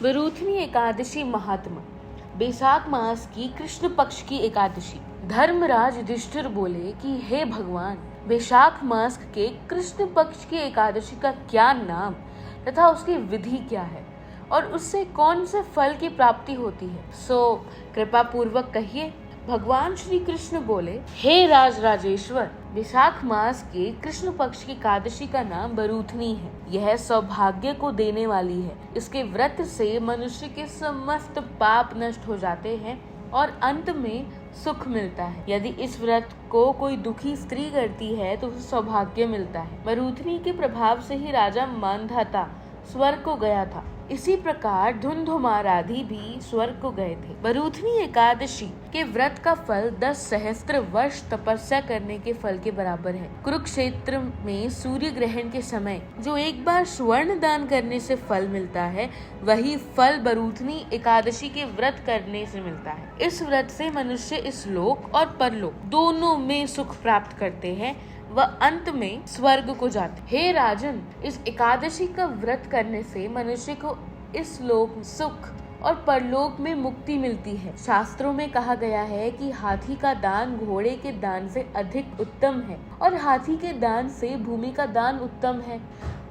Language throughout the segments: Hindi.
वरूथनी एकादशी महात्मा। बैसाख मास की कृष्ण पक्ष की एकादशी। धर्मराज युधिष्ठिर बोले कि हे भगवान, बैसाख मास के कृष्ण पक्ष की एकादशी का क्या नाम तथा उसकी विधि क्या है और उससे कौन से फल की प्राप्ति होती है, सो कृपा पूर्वक कहिए। भगवान श्री कृष्ण बोले, हे राजराजेश्वर, बैसाख मास के कृष्ण पक्ष की एकादशी का नाम वरूथनी है। यह सौभाग्य को देने वाली है। इसके व्रत से मनुष्य के समस्त पाप नष्ट हो जाते हैं और अंत में सुख मिलता है। यदि इस व्रत को कोई दुखी स्त्री करती है तो उसे सौभाग्य मिलता है। वरूथनी के प्रभाव से ही राजा मानधाता स्वर्ग को गया था। इसी प्रकार धुंधुमार आदि भी स्वर्ग को गए थे। वरूथनी एकादशी के व्रत का फल 10 सहस्त्र वर्ष तपस्या करने के फल के बराबर है। कुरुक्षेत्र में सूर्य ग्रहण के समय जो एक बार स्वर्ण दान करने से फल मिलता है, वही फल वरूथनी एकादशी के व्रत करने से मिलता है। इस व्रत से मनुष्य इस लोक और परलोक दोनों में सुख प्राप्त करते हैं व अंत में स्वर्ग को जाते। हे राजन, इस एकादशी का व्रत करने से मनुष्य को इस लोक सुख और परलोक में मुक्ति मिलती है। शास्त्रों में कहा गया है कि हाथी का दान घोड़े के दान से अधिक उत्तम है और हाथी के दान से भूमि का दान उत्तम है।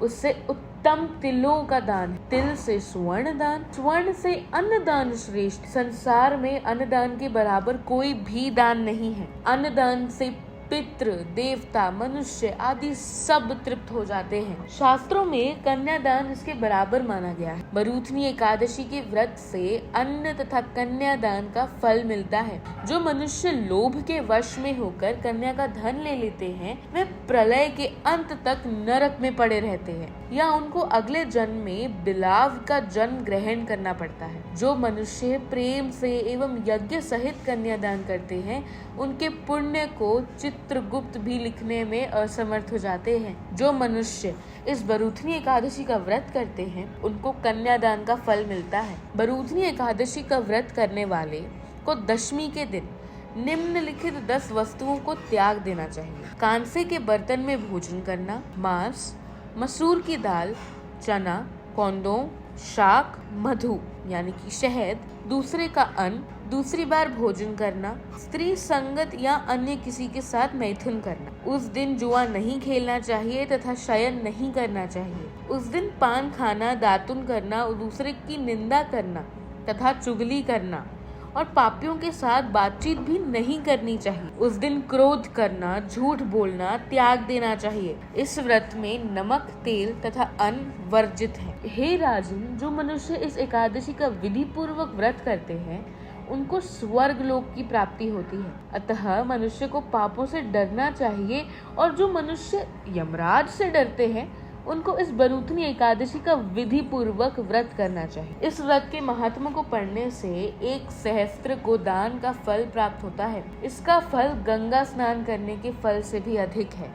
उससे उत्तम तिलों का दान है। तिल से स्वर्ण दान, स्वर्ण से अन्न दान श्रेष्ठ। संसार में अन्न दान के बराबर कोई भी दान नहीं है। अन्न दान से पितृ, देवता, मनुष्य आदि सब तृप्त हो जाते हैं। शास्त्रों में कन्यादान इसके बराबर माना गया है। वरूथनी एकादशी के व्रत से अन्न तथा कन्यादान का फल मिलता है। जो मनुष्य लोभ के वश में होकर कन्या का धन ले लेते हैं, वे प्रलय के अंत तक नरक में पड़े रहते हैं या उनको अगले जन्म में बिलाव का जन्म ग्रहण करना पड़ता है। जो मनुष्य प्रेम से एवं यज्ञ सहित कन्यादान करते हैं, उनके पुण्य को चित्रगुप्त भी लिखने में असमर्थ हो जाते हैं। जो मनुष्य इस वरूथनी एकादशी का व्रत करते हैं, उनको कन्यादान का फल मिलता है। वरूथनी एकादशी का व्रत करने वाले को दशमी के दिन निम्नलिखित 10 वस्तुओं को त्याग देना चाहिए। कांसे के बर्तन में भोजन करना, मांस, मसूर की दाल, चना, कौंदों, शाक, मधु यानी कि शहद, दूसरे का अन्न, दूसरी बार भोजन करना, स्त्री संगत या अन्य किसी के साथ मैथुन करना। उस दिन जुआ नहीं खेलना चाहिए तथा शयन नहीं करना चाहिए। उस दिन पान खाना, दातुन करना, दूसरे की निंदा करना तथा चुगली करना और पापियों के साथ बातचीत भी नहीं करनी चाहिए। उस दिन क्रोध करना, झूठ बोलना त्याग देना चाहिए। इस व्रत में नमक, तेल तथा अन्न वर्जित है। हे राजन, जो मनुष्य इस एकादशी का विधि पूर्वक व्रत करते हैं, उनको स्वर्ग लोक की प्राप्ति होती है। अतः मनुष्य को पापों से डरना चाहिए और जो मनुष्य यमराज से डरते हैं, उनको इस वरूथनी एकादशी का विधि पूर्वक व्रत करना चाहिए। इस व्रत के महात्मा को पढ़ने से 1 सहस्त्र गोदान का फल प्राप्त होता है। इसका फल गंगा स्नान करने के फल से भी अधिक है।